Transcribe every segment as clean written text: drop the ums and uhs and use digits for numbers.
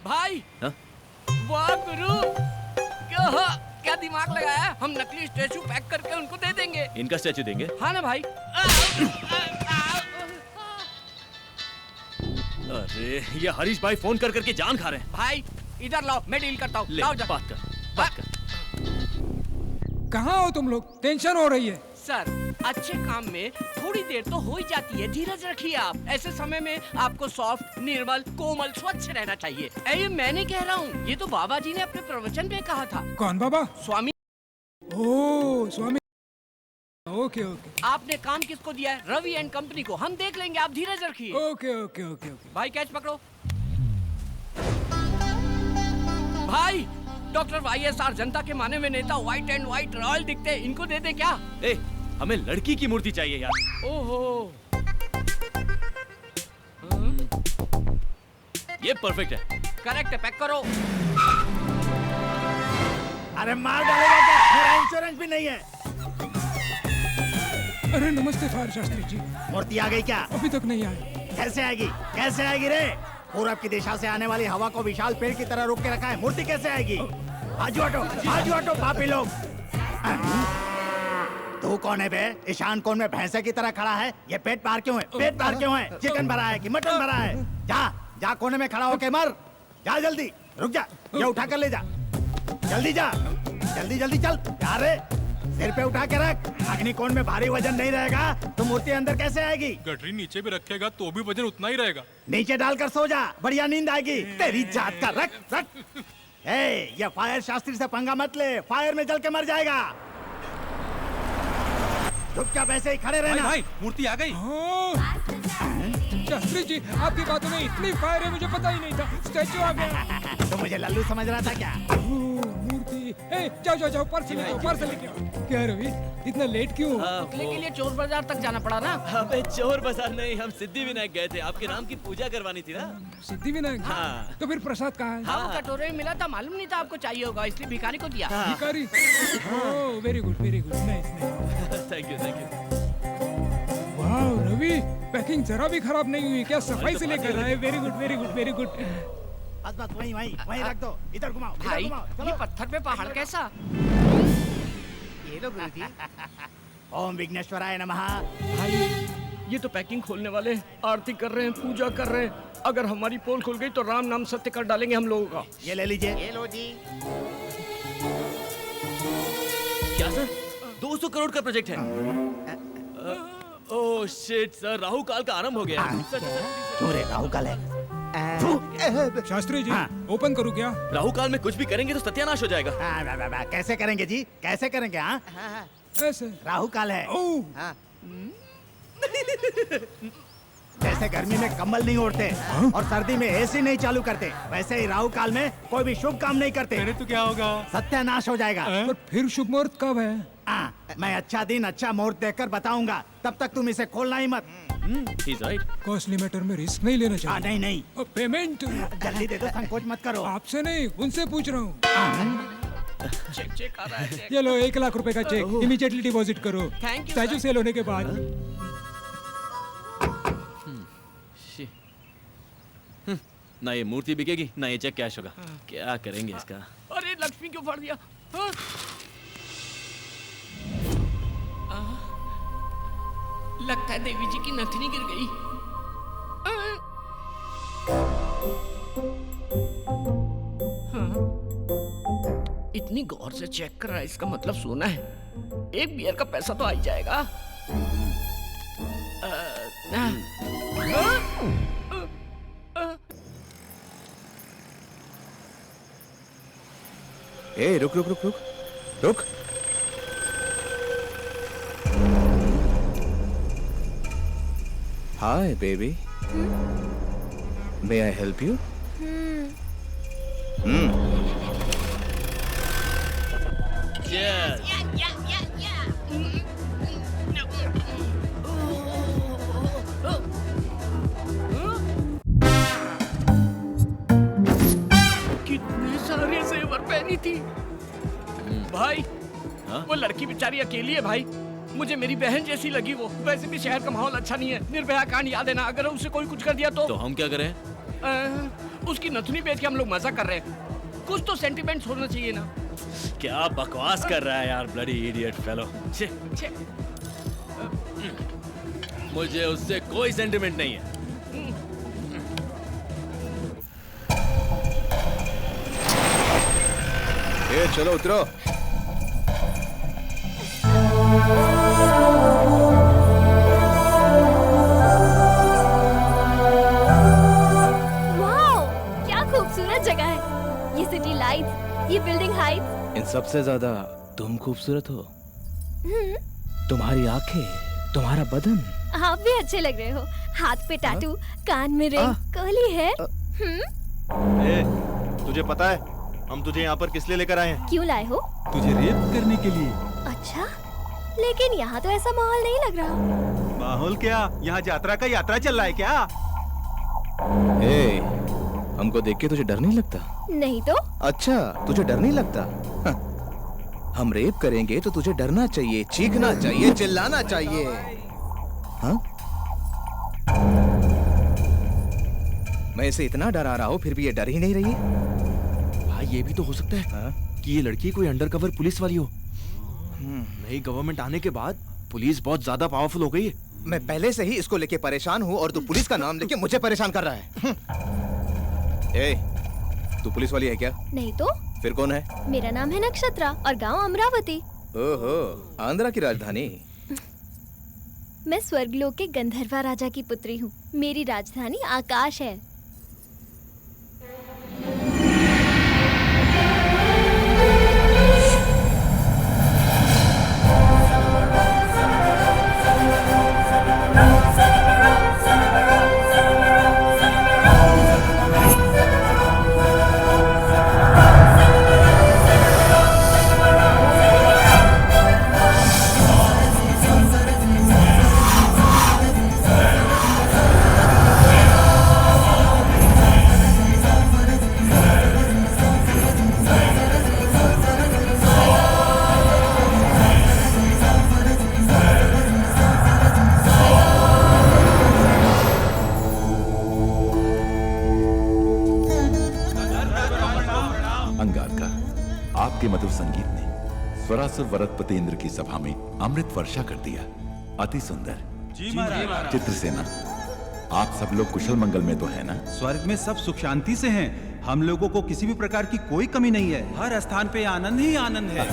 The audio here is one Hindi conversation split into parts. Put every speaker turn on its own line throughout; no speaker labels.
भाई
हाँ?
वाह गुरु, क्या दिमाग लगाया है? हम नकली स्टैचू पैक करके उनको दे देंगे।
इनका स्टैचू देंगे?
हाँ ना भाई।
अरे ये हरीश भाई फोन कर करके जान खा रहे हैं।
भाई इधर लाओ, मैं डील करता हूँ।
ले
लाओ जा।
बात कर।
कहाँ हो तुम लोग? टेंशन हो रही है।
सर, अच्छे काम में थोड़ी देर तो हो ही जाती है, धीरज रखिए आप। ऐसे समय में आपको सॉफ्ट, निर्मल, कोमल, स्वच्छ रहना चाहिए। ये मैंने कह रहा हूँ, ये तो बाबा जी ने अपने प्रवचन में कहा था।
कौन बाबा?
स्वामी।
ओह स्वामी। ओके ओके
आपने काम किसको दिया है? रवि एंड कंपनी को। हम देख लेंगे, आप धीरज रखिए।
Okay okay okay okay.
भाई कैच पकड़ो। भाई डॉक्टर YSR, जनता के माने हुए नेता, व्हाइट एंड व्हाइट रॉयल दिखते हैं, इनको दे दे क्या?
ए, हमें लड़की की मूर्ति चाहिए यार।
ओहो,
ये परफेक्ट है।
करेक्ट है, पैक करो।
अरे मार डालेगा क्या? मेरा इंश्योरेंस भी नहीं है।
अरे नमस्ते फायर शास्त्री जी।
मूर्ति आ गई क्या?
अभी तक नहीं आए।
कैसे आएगी? कैसे आएगी रे? पूरब की दिशा से आने वाली हवा को विशाल पेड़ की तरह रोक के रखा है, मूर्ति कैसे आएगी? आजू हटो पापी लोग। तू कौन है बे? ईशान कौन में भैंसे की तरह खड़ा है? ये पेट पार क्यों है? पेट पार क्यों है? चिकन भरा है कि मटन भरा है? जा कोने में खड़ा होके मर। जा जल्दी, रुक जा, ये उठा कर ले जा। जल्दी जा, जल्दी चल। जा रे, सिर पे उठा के रख। अग्निकोण में भारी वजन नहीं रहेगा तो मूर्ति अंदर कैसे आएगी?
गठरी नीचे भी रखेगा तो भी वजन उतना ही रहेगा।
नीचे डालकर सो जा, बढ़िया नींद आएगी। तेरी जात का रख। ये फायर शास्त्री से पंगा मत ले, फायर में जल के मर जाएगा। चुपचाप ऐसे ही खड़े रहना।
भाई मूर्ति आ गई।
शास्त्री जी, आपकी बातों में इतनी फायर है, मुझे पता ही नहीं था। स्टैचू आ गया।
तो मुझे लल्लू समझ रहा था क्या?
मूर्ति। जाओ पर्स लेके आओ। क्या रवि, इतना लेट क्यों?
पुतले के लिए चोर बाजार तक जाना पड़ा ना।
अबे चोर बाजार नहीं, हम सिद्धि विनायक गए थे, आपके नाम की पूजा करवानी थी ना।
सिद्धि विनायक?
हाँ।
तो फिर प्रसाद कहाँ है?
हाँ, कटोरे में मिला था, मालूम नहीं था आपको चाहिए होगा, इसलिए भिखारी को दिया।
भिखारी? Oh very good nice.
Thank you.
वाह रवि, पैकिंग जरा भी खराब नहीं हुई क्या? सफाई से लेकर आए। Very good.
बस वहीं रख दो। इधर घुमाओ।
भाई ये पत्थर पे पहाड़ कैसा? ये लो गुरुजी।
ओम विघ्नेश्वराय नमः।
भाई ये तो पैकिंग खोलने वाले आरती कर रहे हैं, पूजा कर रहे हैं। अगर हमारी पोल खुल गई तो राम नाम सत्य कर डालेंगे हम लोगों का।
ये ले लीजिए।
ये लो जी।
क्या सर? 200 करोड़ का प्रोजेक्ट है। ओह शिट सर, राहु काल का आरंभ हो गया।
क्यों रे, राहु काल है?
शास्त्री जी, ओपन करूँ क्या?
राहु काल में कुछ भी करेंगे तो सत्यानाश हो जाएगा।
कैसे करेंगे जी? कैसे करेंगे?
ऐसे
राहु काल है।
ओह
जैसे गर्मी में कंबल नहीं ओढ़ते और सर्दी में AC नहीं चालू करते, वैसे ही राहु काल में कोई भी शुभ काम नहीं करते।
अरे तो क्या होगा?
सत्यानाश हो जाएगा।
पर फिर शुभ मुहूर्त कब है?
मैं अच्छा दिन अच्छा मुहूर्त देखकर बताऊंगा, तब तक तुम इसे खोलना ही मत।
He's right.
कॉस्टली मैटर में रिस्क नहीं लेना चाहिए।
नहीं।
और पेमेंट
जल्दी दे दो, संकोच मत करो।
आपसे नहीं, उनसे पूछ रहा हूँ।
चेक आ रहा है, चेक।
ये लो 1 लाख रुपए का चेक, इमीडिएटली डिपॉजिट करो।
Thank you,
statue
sir.
Sale होने के बाद।
ना ये मूर्ति बिकेगी ना ये चेक कैश होगा। क्या करेंगे इसका?
अरे लक्ष्मी क्यों फाड़ दिया? लगता है देवी जी की नथनी गिर गई। इतनी गौर से चेक कर रहा है, इसका मतलब सोना है। एक बियर का पैसा तो आ ही जाएगा।
ए रुक। Hi baby, may I help you?
Cheers.
कितने सारे जेवर पहनी थी भाई।
हाँ?
वो लड़की बेचारी अकेली है भाई। मुझे मेरी बहन जैसी लगी वो। वैसे भी शहर का माहौल अच्छा नहीं है। निर्भया कांड याद है ना, अगर उसे कोई कुछ कर दिया
तो हम क्या करें?
उसकी नथुनी बेच के हम लोग मजा कर रहे हैं। कुछ तो सेंटिमेंट्स होना चाहिए ना।
क्या बकवास कर रहा है यार, ब्लडी इडियट फेलो।
छे,
मुझे उससे कोई सेंटिमेंट नहीं है।
ये चलो उतरो।
वाओ, क्या खूबसूरत जगह है। ये सिटी लाइट्स, ये बिल्डिंग हाइट्स।
इन सबसे ज्यादा तुम खूबसूरत हो। तुम्हारी आंखें, तुम्हारा बदन।
आप भी अच्छे लग रहे हो। हाथ पे टैटू, कान में रिंग, कर्ली हेयर।
ए, तुझे पता है हम तुझे यहाँ पर किस लिए लेकर आए हैं?
क्यों लाए हो?
तुझे रेप करने के लिए।
अच्छा, लेकिन यहाँ तो ऐसा माहौल नहीं लग रहा।
माहौल क्या? यहाँ यात्रा का यात्रा चल रहा है क्या?
ए, हमको देख के तुझे डर नहीं लगता?
नहीं तो?
अच्छा, तुझे डर नहीं लगता? हम रेप करेंगे तो तुझे डरना चाहिए, चीखना चाहिए, चिल्लाना चाहिए। हाँ? मैं इसे इतना डरा रहा हूँ फिर भी ये डर ही नहीं रही है।
भाई ये भी तो हो सकता है कि ये लड़की कोई अंडरकवर पुलिस वाली हो। नई गवर्नमेंट आने के बाद पुलिस बहुत ज्यादा पावरफुल हो गई है।
मैं पहले से ही इसको लेके परेशान हूँ और तू पुलिस का नाम लेके मुझे परेशान कर रहा है। ए, तू पुलिस वाली है क्या?
नहीं तो?
फिर कौन है?
मेरा नाम है नक्षत्रा और गांव अमरावती।
ओहो, आंध्रा की राजधानी।
मैं स्वर्गलोक के गंधर्वा राजा की पुत्री हूँ। मेरी राजधानी आकाश है।
आपके मधुर संगीत ने स्वरासुर वरदपतेंद्र की सभा में अमृत वर्षा कर दिया। अति सुंदर।
जी महाराज।
चित्रसेना, आप सब लोग कुशल मंगल में तो है ना?
स्वर्ग में सब सुख शांति से हैं। हम लोगों को किसी भी प्रकार की कोई कमी नहीं है। हर स्थान पे आनंद ही आनंद है।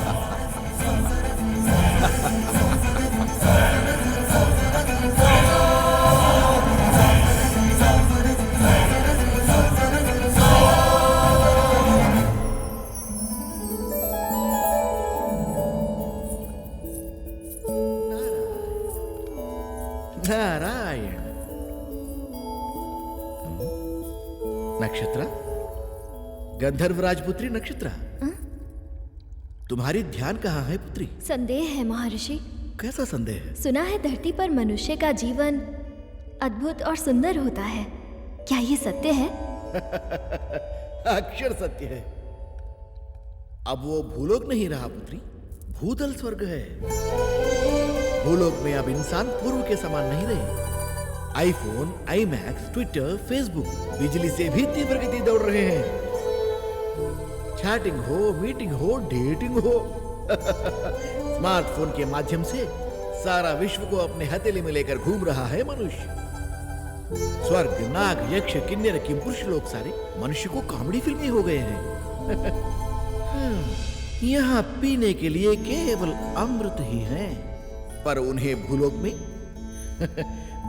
नारायण। नक्षत्रा, गंधर्व राजपुत्री नक्षत्रा, तुम्हारी ध्यान कहाँ है पुत्री?
संदेह है महर्षि।
कैसा संदेह है?
सुना है धरती पर मनुष्य का जीवन अद्भुत और सुंदर होता है। क्या ये सत्य है?
अक्षर सत्य है। अब वो भूलोक नहीं रहा पुत्री, भूतल स्वर्ग है। भूलोक में अब इंसान पूर्व के समान नहीं रहे। आईफोन, आईमैक्स, ट्विटर, फेसबुक बिजली से भी तीव्र गति दौड़ रहे हैं। चैटिंग हो, मीटिंग हो, डेटिंग हो, स्मार्टफोन के माध्यम से सारा विश्व को अपने हथेली में लेकर घूम रहा है मनुष्य। स्वर्ग, नाग, यक्ष, किन्नर, किंपुरुष लोग सारे मनुष्य को कॉमेडी फिल्में हो गए हैं। यहाँ पीने के लिए केवल अमृत ही है, पर उन्हें भूलोक में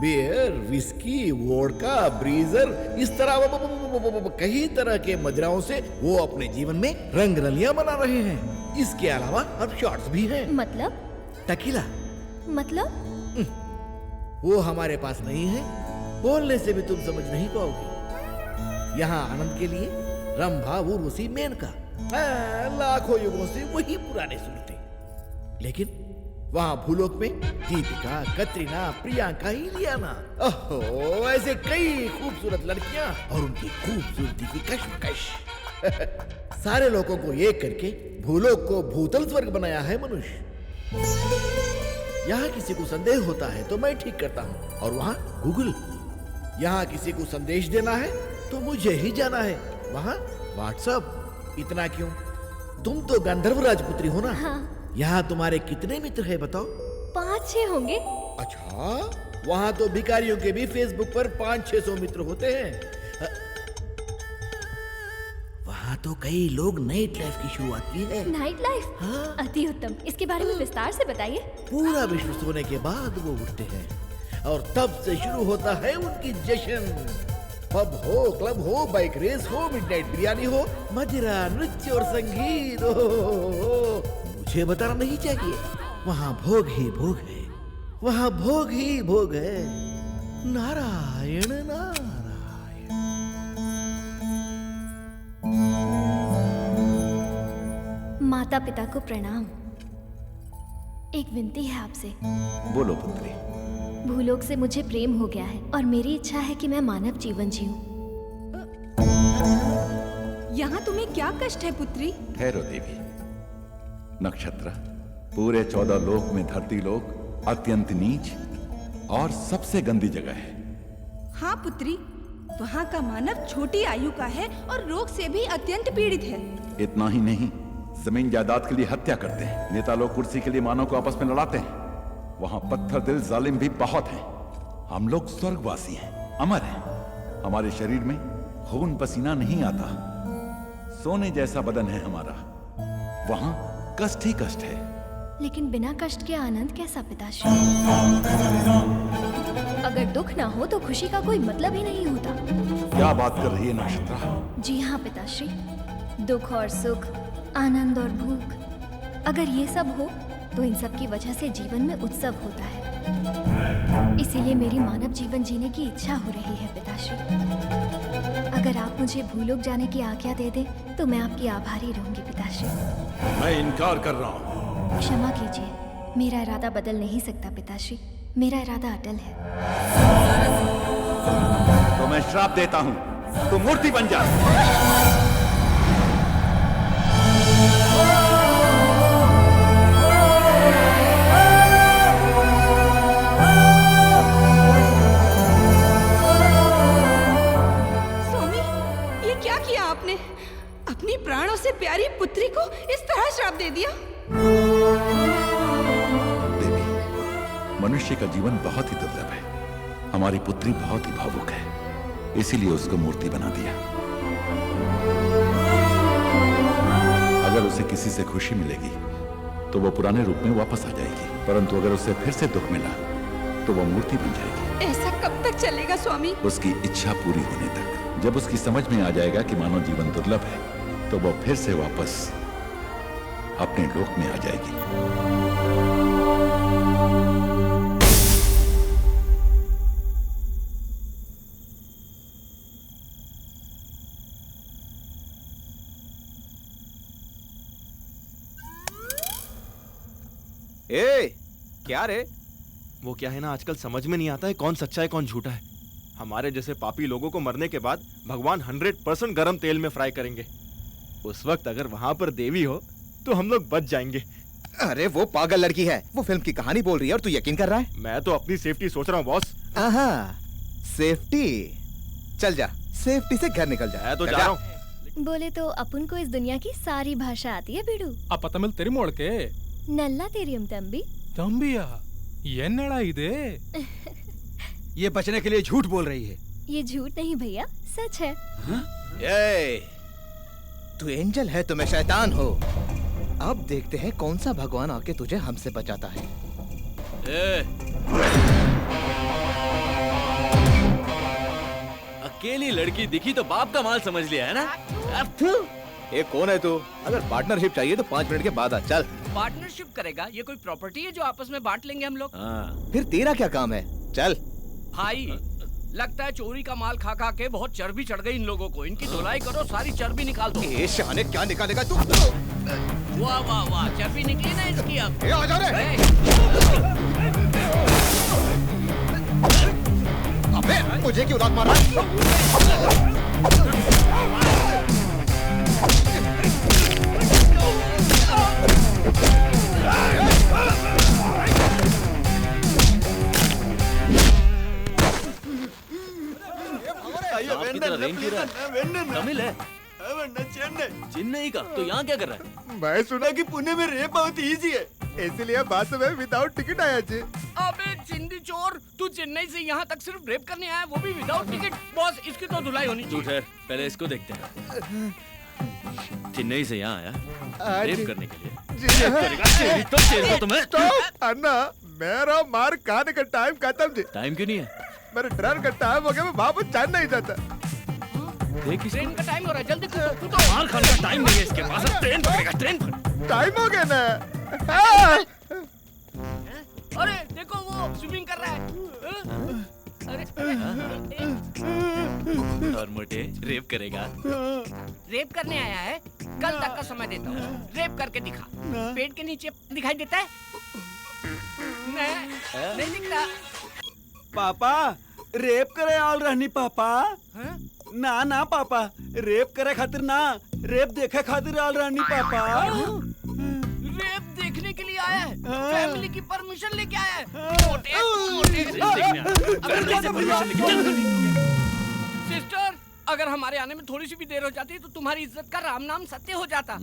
बियर, विस्की, वोडका, ब्रीजर, इस तरह कई तरह के मदिराओं से वो अपने जीवन में रंग रलियां बना रहे हैं। इसके अलावा अब शॉट्स भी हैं।
मतलब?
टकीला।
मतलब?
वो हमारे पास नहीं है, बोलने से भी तुम समझ नहीं पाओगे। यहाँ आनंद के लिए रंभा, उर्वशी, मेनका, लाखों युगों से वही पुराने सूरतें। लेकिन वहाँ भूलोक में दीपिका, कतरीना, प्रियंका, इलियाना, ओहो, ऐसे कई खूबसूरत लड़कियां और उनकी खूबसूरती की कश्मकश। सारे लोगों को एक करके भूलोक को भूतल स्वर्ग बनाया है मनुष्य। यहाँ किसी को संदेह होता है तो मैं ठीक करता हूँ, और वहाँ गूगल। यहाँ किसी को संदेश देना है तो मुझे ही जाना है, वहाँ व्हाट्सएप। इतना क्यों? तुम तो गंधर्व राजपुत्री हो ना?
हाँ।
यहाँ तुम्हारे कितने मित्र हैं बताओ?
5-6 होंगे।
अच्छा, वहाँ तो भिखारियों के भी फेसबुक पर 500-600 मित्र होते हैं। वहाँ तो कई लोग नाइट लाइफ की शुरुआत की है।
Night life?
हाँ।
अति उत्तम, इसके बारे में विस्तार से बताइए।
पूरा विश्व सोने के बाद वो उठते हैं और तब से शुरू होता है उनकी जश्न। पब हो, क्लब हो, बाइक रेस हो, मिडनाइट बिरयानी हो, मदिरा, नृत्य और संगीत हो। मुझे बताना नहीं चाहिए, वहाँ भोग ही भोग है, वहाँ भोग ही भोग है। नारायण नारायण।
माता पिता को प्रणाम। एक विनती है आपसे।
बोलो पुत्री।
भूलोक से मुझे प्रेम हो गया है और मेरी इच्छा है कि मैं मानव जीवन जीऊं।
यहाँ तुम्हें क्या कष्ट है पुत्री?
ठहरो देवी। नक्षत्र, पूरे 14 लोक में धरती लोक अत्यंत नीच और सबसे गंदी जगह है।
हाँ पुत्री, वहाँ का मानव छोटी आयु का है और रोग से भी अत्यंत पीड़ित है।
इतना ही नहीं, जमीन जायदाद के लिए हत्या करते हैं। नेता लोग कुर्सी के लिए मानव को आपस में लड़ाते हैं। वहाँ पत्थर दिल जालिम भी बहुत हैं। हम लोग स्वर्गवासी हैं, अमर हैं। हमारे शरीर में खून पसीना नहीं आता। सोने जैसा बदन है हमारा। वहाँ कष्ट ही कष्ट है।
लेकिन बिना कष्ट के आनंद कैसा पिताश्री? अगर दुख ना हो तो खुशी का कोई मतलब ही नहीं होता।
क्या बात कर रही है नक्षत्रा?
जी हाँ पिताश्री, दुख और सुख, आनंद और भूख, अगर ये सब हो तो इन सब की वजह से जीवन में उत्सव होता है। इसीलिए मेरी मानव जीवन जीने की इच्छा हो रही है पिताश्री। अगर आप मुझे भूलोक जाने की आज्ञा दे दें तो मैं आपकी आभारी रहूंगी पिताश्री।
मैं इनकार कर रहा हूँ।
क्षमा कीजिए, मेरा इरादा बदल नहीं सकता पिताश्री। मेरा इरादा अटल है।
तो मैं श्राप देता हूँ, तू मूर्ति बन जा।
आपने अपनी प्राणों से प्यारी पुत्री को इस तरह श्राप दे दिया।
देवी, मनुष्य का जीवन बहुत ही दुर्लभ है। हमारी पुत्री बहुत ही भावुक है, इसीलिए उसको मूर्ति बना दिया। अगर उसे किसी से खुशी मिलेगी तो वो पुराने रूप में वापस आ जाएगी, परंतु अगर उसे फिर से दुख मिला तो वो मूर्ति बन जाएगी।
ऐसा कब तक चलेगा स्वामी?
उसकी इच्छा पूरी होने तक। जब उसकी समझ में आ जाएगा कि मानव जीवन दुर्लभ है तो वो फिर से वापस अपने लोक में आ जाएगी।
ए, क्या रे?
वो क्या है ना, आजकल समझ में नहीं आता है कौन सच्चा है कौन झूठा है। हमारे जैसे पापी लोगों को मरने के बाद भगवान 100% गरम तेल में फ्राई करेंगे। उस वक्त अगर वहां पर देवी हो तो हम लोग बच जाएंगे।
अरे वो पागल लड़की है, वो फिल्म की कहानी बोल रही है और तू यकीन कर रहा है?
मैं तो अपनी सेफ्टी सोच रहा हूँ बॉस।
आहा, सेफ्टी? चल जा, सेफ्टी से घर निकल जा।
मैं तो जा रहा हूँ।
बोले तो अपन को इस दुनिया की सारी भाषा आती है बिडू।
अप तमिल तेरी मोड़ के
नल्ला तेरियम तंबी
तंबिया ये नड़ा इदे।
ये बचने के लिए झूठ बोल रही है।
ये झूठ नहीं भैया, सच है।
ये तू एंजल है तो मैं शैतान हो। अब देखते हैं कौन सा भगवान आके तुझे हमसे बचाता है।
अकेली लड़की दिखी तो बाप का माल समझ लिया है ना?
ये कौन है तू? अगर पार्टनरशिप चाहिए तो 5 मिनट के बाद आ। चल।
पार्टनरशिप करेगा? ये कोई प्रॉपर्टी है जो आपस में बांट लेंगे हम लोग?
फिर तेरा क्या काम है? चल।
भाई, लगता है चोरी का माल खा खा के बहुत चर्बी चढ़ गई इन लोगों को। इनकी धुलाई करो, सारी चर्बी निकाल दो।
ये शाने क्या निकालेगा तू?
वाह वाह वाह, चर्बी निकली ना इसकी अब।
आ जा रे। अबे मुझे क्यों दांत मारा?
सांप की तरह रेंग क्यों रहा है? तमिल है? चेन्नई का? तो यहाँ क्या कर रहा है?
मैं सुना कि पुणे में रेप बहुत इजी है, इसलिए बस में विदाउट टिकट आया जी।
अबे चिंदी चोर, तू चेन्नई से यहाँ तक सिर्फ रेप करने आया, वो भी विदाउट टिकट। बॉस, इसकी तो धुलाई होनी
तू
चाहिए।
ठहर, पहले इसको देखते हैं। चेन्नई से यहाँ आया रेप करने के लिए। रेप करेगा? चेरी तो चेरी को तुम्हें।
अन्ना, मेरा मार खाने का टाइम खत्म जी।
टाइम क्यों नहीं है?
मेरे ट्रेन का टाइम हो गया, मैं वापस चेन्नई जाता।
ट्रेन का टाइम हो रहा है, जल्दी कूदो।
मार खाने का टाइम नहीं है इसके पास। ट्रेन पकड़ेगा, ट्रेन पकड़।
टाइम हो गया ना।
अरे देखो वो स्विमिंग कर रहा है। अरे
और मोटे रेप करेगा।
रेप करने आया है, कल तक का समय देता हूँ। रेप करके दिखा। पेट के नीचे दिखाई देता है? नहीं दिखता।
पापा रेप करे आल रहनी पापा। ना ना पापा, रेप करे खातिर ना, रेप देखे खातिर आल रहनी पापा।
रेप देखने के लिए आया है, फैमिली की परमिशन लेके आया है। मोटे सिस्टर, अगर हमारे आने में थोड़ी सी भी देर हो जाती तो तुम्हारी इज्जत का राम नाम सत्य हो जाता।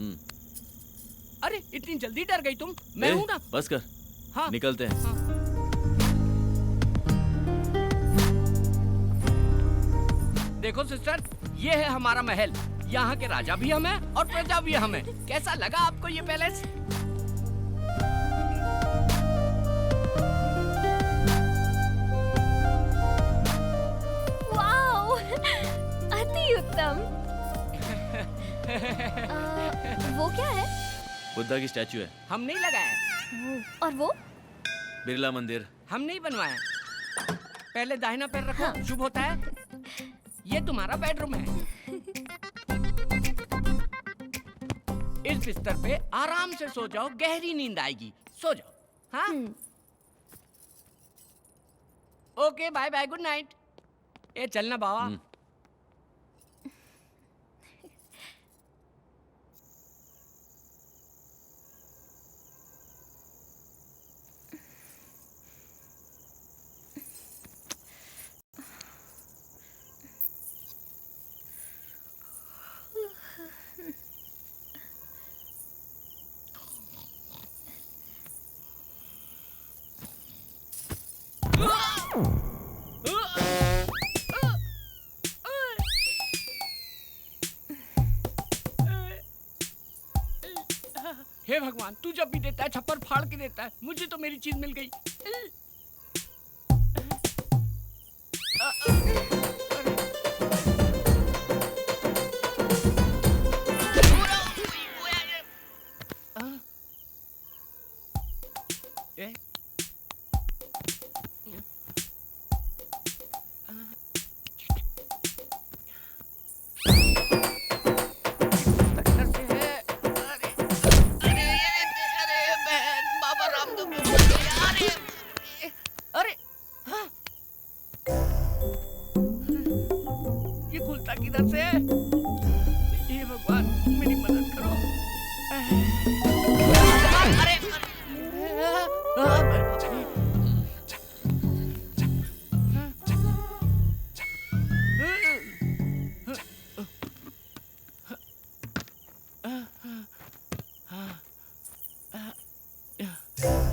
अरे इतनी जल्दी डर गई तुम? मैं हूँ ना।
बस कर।
हाँ
निकलते हैं।
हाँ। देखो सिस्टर, ये है हमारा महल। यहाँ के राजा भी हम हैं और प्रजा भी हम हैं। कैसा लगा आपको ये पैलेस?
वाओ, अति उत्तम। वो क्या है?
बुद्धा की स्टैचू है।
हम नहीं लगाया।
और वो?
बिरला मंदिर।
हम नहीं बनवाया। पहले दाहिना पैर रखो। हाँ। शुभ होता है। ये तुम्हारा बेडरूम है। इस बिस्तर पे आराम से सो जाओ, गहरी नींद आएगी। सो जाओ। हाँ? Okay, bye bye, good night. ए चलना बाबा। हे भगवान, तू जब भी देता है छप्पर फाड़ के देता है। मुझे तो मेरी चीज मिल गई। किधर से? ये भगवान मेरी मदद करो। अरे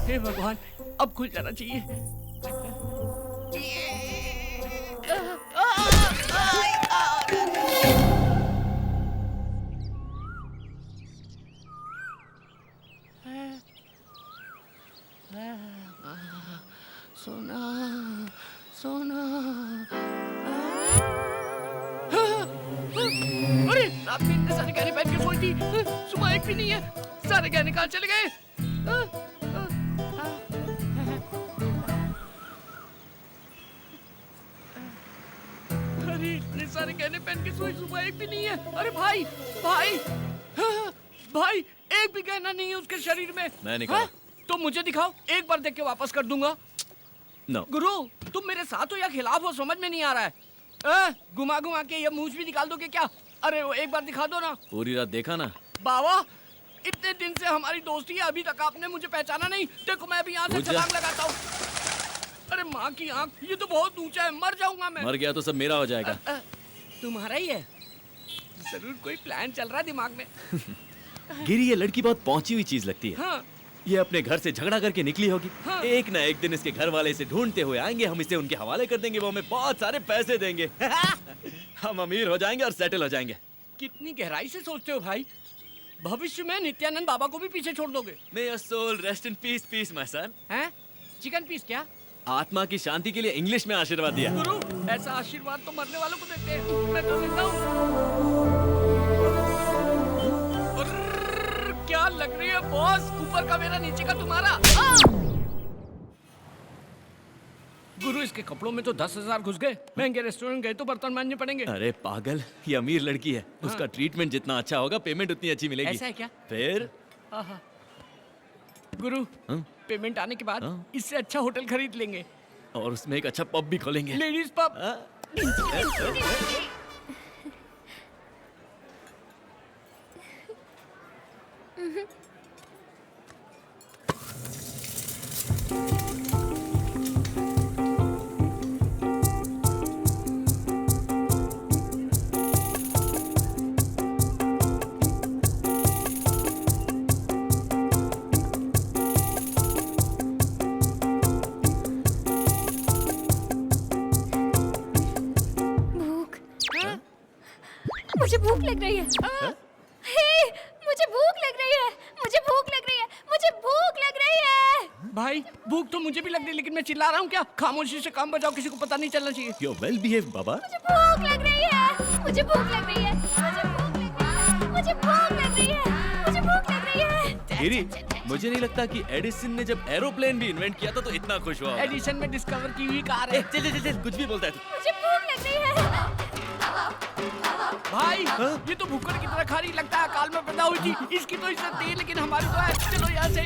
हे भगवान, अब खुल जाना चाहिए। सोना सोना। अरे रात में इतने सारे गहने पहन के सोई थी, सुबह एक भी नहीं है। सारे गहने कहाँ चले गए? अरे इतने सारे गहने पहन के सोई, सुबह एक भी नहीं है। अरे भाई भाई भाई, एक भी गहना नहीं है उसके शरीर में।
मैं निकाल।
तो मुझे दिखाओ, एक बार देख के वापस कर दूंगा।
No.
गुरु, तुम मेरे साथ हो या खिलाफ हो, समझ में नहीं आ रहा है। घुमा घुमा के ये मूंछ भी निकाल दोगे क्या? अरे वो एक बार दिखा दो ना।
पूरी रात देखा ना।
बाबा, इतने दिन से हमारी दोस्ती है, अभी तक आपने मुझे पहचाना नहीं। देखो मैं अभी यहाँ से छलांग लगाता हूँ। अरे माँ की आँख, ये तो बहुत ऊंचा है, मर जाऊंगा मैं।
मर गया तो सब मेरा हो जाएगा।
तुम्हारा ही है? जरूर कोई प्लान चल रहा है दिमाग में।
गिरी, ये लड़की बहुत पहुंची हुई चीज लगती है।
हाँ।
ये अपने घर से झगड़ा करके निकली होगी।
हाँ।
एक ना एक दिन इसके घर वाले इसे ढूंढते हुए आएंगे, हम इसे उनके हवाले कर देंगे, वो हमें बहुत सारे पैसे देंगे। हम अमीर हो जाएंगे और सेटल हो जाएंगे।
कितनी गहराई से सोचते हो भाई। भविष्य में नित्यानंद बाबा को भी पीछे छोड़ दोगे।
May your soul rest in peace, peace, my son.
हैं? चिकन पीस क्या?
आत्मा की शांति के लिए इंग्लिश में आशीर्वाद दिया।
गुरु, ऐसा आशीर्वाद तो मरने वालों को देते हैं। मैं तो जिंदा हूँ। क्या लग रही है बॉस? ऊपर का मेरा, नीचे का तुम्हारा। गुरु, इसके कपड़ों में तो 10,000 घुस गए। महंगे रेस्टोरेंट गए तो बर्तन मांजने पड़ेंगे।
अरे पागल, ये अमीर लड़की है। उसका ट्रीटमेंट जितना अच्छा होगा, पेमेंट उतनी अच्छी मिलेगी।
ऐसा है क्या?
फिर
आहा। गुरु, पेमेंट आने के बाद इससे अच्छा होटल खरीद लेंगे
और उसमें एक अच्छा पब भी खोलेंगे।
Ladies pub.
मुझे भूख लग रही है। हे, मुझे भूख लग रही है। मुझे भूख लग रही है। मुझे भूख लग रही है।
भाई, भूख तो मुझे भी लग रही है, लेकिन मैं चिल्ला रहा हूँ क्या? खामोशी से काम बजाओ, किसी को पता नहीं चलना चाहिए।
You're well behaved, बाबा।
मुझे भूख लग रही है। मुझे भूख लग रही है। मुझे भूख लग रही है। मुझे भूख लग रही है।
गिरी, मुझे नहीं लगता कि एडिसन ने जब एरोप्लेन भी इन्वेंट किया था तो इतना खुश हुआ।
एडिसन में डिस्कवर की हुई कार है।
चल चल चल, कुछ भी बोलता है तू।
मुझे भूख लग रही है।
भाई, ये तो भूखड़ की तरह खा रही लगता है। काल में पैदा हुई थी, इसकी तो इज्जत थी, लेकिन हमारी तो है। चलो यहाँ से।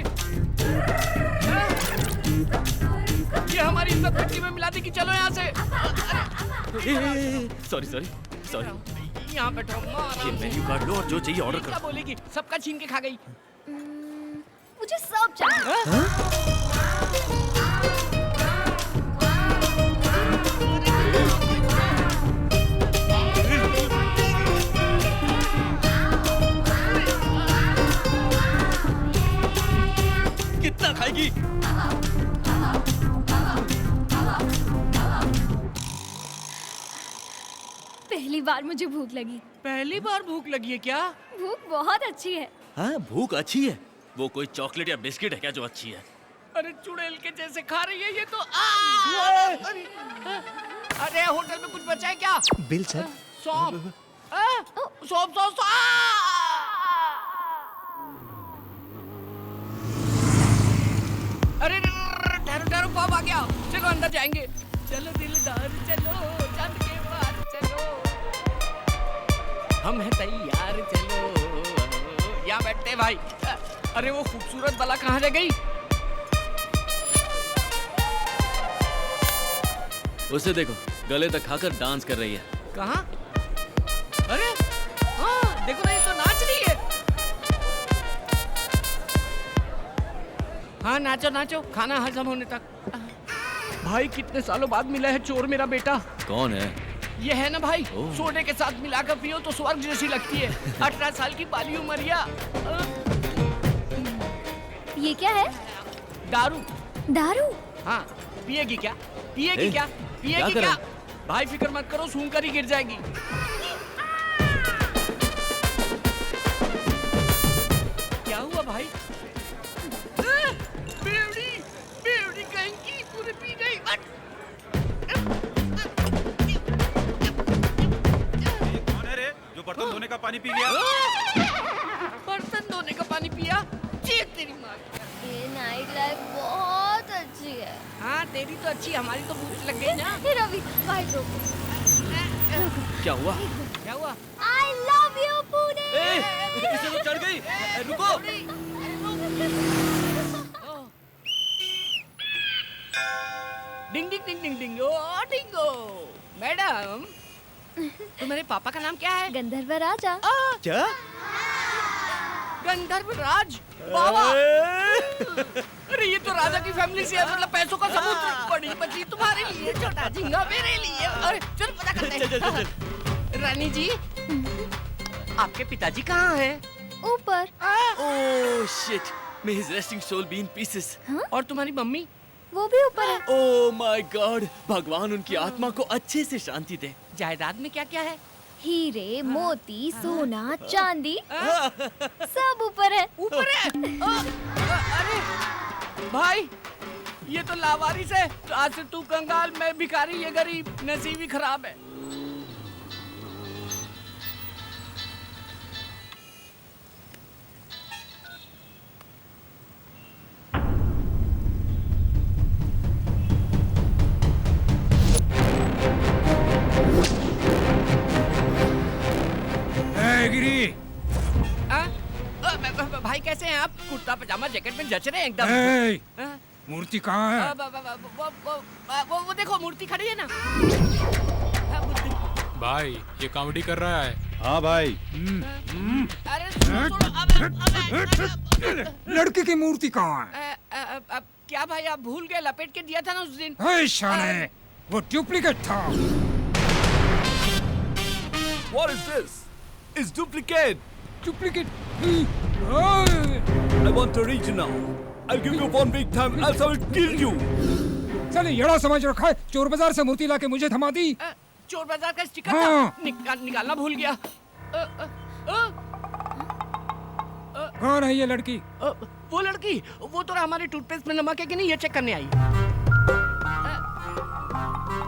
ये हमारी इज्जत मिट्टी में मिला दी कि चलो यहाँ से।
Sorry sorry sorry.
यहाँ बैठो।
ये मेन्यू कार्ड लो और जो चाहिए ऑर्डर
क्या
करो।
बोलेगी? सबका छीन के खा गई।
मुझे सब चाहिए।
कितना खाएगी?
पहली बार मुझे भूख लगी।
पहली बार भूख लगी है क्या?
भूख बहुत अच्छी है।
हाँ, भूख अच्छी है। वो कोई चॉकलेट या बिस्किट है क्या जो अच्छी है?
अरे चुड़ैल के जैसे खा रही है ये तो। अरे होटल में कुछ बचा है क्या?
Bill sir.
सौंफ। सौंफ सौंफ। अरे ठहरो ठहरो, पब आ गया। चलो अंदर जाएंगे। चलो दिलदार चलो, चांद के पार चलो, हम हैं तैयार चलो। यहाँ बैठते भाई। अरे वो खूबसूरत बला कहाँ रह गई?
उसे देखो, गले तक खाकर डांस कर रही है।
कहाँ? अरे हाँ, देखो ना, ये तो नाच रही है। हाँ नाचो नाचो, खाना हजम होने तक। भाई, कितने सालों बाद मिला है चोर मेरा बेटा।
कौन है?
ये है ना भाई, सोडे के साथ मिलाकर पियो तो स्वर्ग जैसी लगती है। 18 साल की बाली उमरिया।
ये क्या है?
दारू।
दारू?
हाँ, पिएगी क्या? पिएगी क्या? पिएगी क्या? भाई फिक्र मत करो, सूंघ कर ही गिर जाएगी। क्या हुआ भाई? बेवड़ी, बेवड़ी कहीं की पूरी पी गई।
कौन है रे जो बर्तन धोने का पानी पी गया?
बर्तन धोने का पानी पिया? चीख तेरी माँ।
ये नाइट लाइफ बहुत अच्छी है।
हाँ, तेरी तो अच्छी, हमारी तो भूख लग गई ना।
रवि, भाई रुको।
क्या हुआ?
क्या हुआ?
I love you, Pune.
इसे तो चढ़ गई। रुको।
डिंग डिंग डिंग डिंग डिंग, ओ डिंगो। मैडम, तुम्हारे पापा का नाम क्या है?
गंधर्व राजा।
क्या?
गंधर्व राज? बाबा! अरे ये तो राजा की फैमिली से है, मतलब पैसों का सबूत। बड़ी बची तुम्हारे लिए, छोटा झींगा मेरे लिए। अरे चल पता करते हैं। रानी जी, आपके पिताजी कहाँ हैं?
ऊपर।
Oh shit, may his resting soul be in pieces.
और तुम्हारी मम्मी?
वो भी ऊपर है।
ओह माय गॉड, भगवान उनकी आत्मा को अच्छे से शांति दे।
जायदाद में क्या क्या है?
हीरे, मोती, सोना, चांदी सब ऊपर है।
ऊपर है? अरे भाई, ये तो लावारिस है। तो आज से तू कंगाल, मैं भिखारी, ये गरीब, नसीब ही खराब है।
गिरी,
भाई कैसे हैं आप? कुर्ता पजामा जैकेट में जच रहे हैं एकदम।
ए, मूर्ति कहाँ है?
वो देखो मूर्ति खड़ी है ना।
भाई ये कॉमेडी कर रहा है।
हाँ भाई।
अरे
लड़की की मूर्ति कहाँ है?
क्या भाई आप भूल गए? लपेट के दिया था ना उस दिन।
हे शाने, वो डुप्लीकेट था।
What is this? It's duplicate.
Duplicate.
I want original. I'll give you 1 week time, else I will kill you.
चले यड़ा समझ रखा है, चोर बाजार से मूर्ति लाके मुझे थमा दी।
चोर बाजार का स्टिकर
हाँ।
था, निकालना भूल गया।
कौन है ये लड़की?
वो लड़की, वो तो हमारे टूथपेस्ट में नमक है कि नहीं ये चेक करने आई।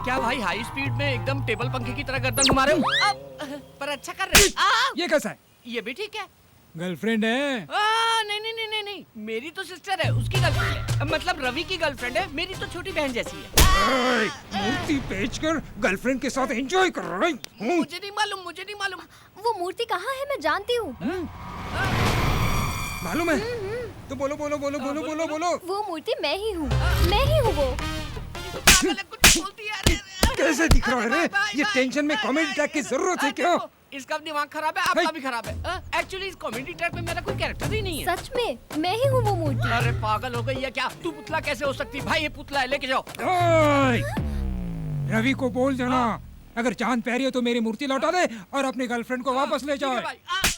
क्या भाई हाई स्पीड में एकदम टेबल पंखे की तरह गर्दन घुमा रहे हो? पर अच्छा कर रहे हो।
ये कैसा है?
ये भी ठीक है।
गर्लफ्रेंड है?
नहीं नहीं नहीं नहीं नहीं, मेरी तो सिस्टर है, उसकी गर्लफ्रेंड है। मतलब रवि की गर्लफ्रेंड है, मेरी तो छोटी बहन जैसी है।
मूर्ति बेचकर गर्लफ्रेंड के साथ एंजॉय कर रही हूँ।
मुझे नहीं मालूम, मुझे नहीं मालूम।
वो मूर्ति कहाँ है? मैं जानती हूँ।
मालूम है? तो बोलो बोलो बोलो बोलो बोलो बोलो।
वो मूर्ति मैं ही हूँ, मैं ही हूँ वो।
कैसे दिख रहा है रे? ये टेंशन में कॉमेडी ट्रैक की जरूरत है क्या?
इसका दिमाग खराब है, आपका भी खराब है। एक्चुअली इस कॉमेडी ट्रैक में मेरा कोई कैरेक्टर ही नहीं है।
सच में मैं ही हूँ वो मूर्ति।
अरे पागल हो गई है क्या? तू पुतला कैसे हो सकती? भाई ये पुतला है, लेके जाओ।
रवि को बोल देना, अगर चांद प्यारी हो तो मेरी मूर्ति लौटा दे और अपनी गर्लफ्रेंड को वापस ले जाए।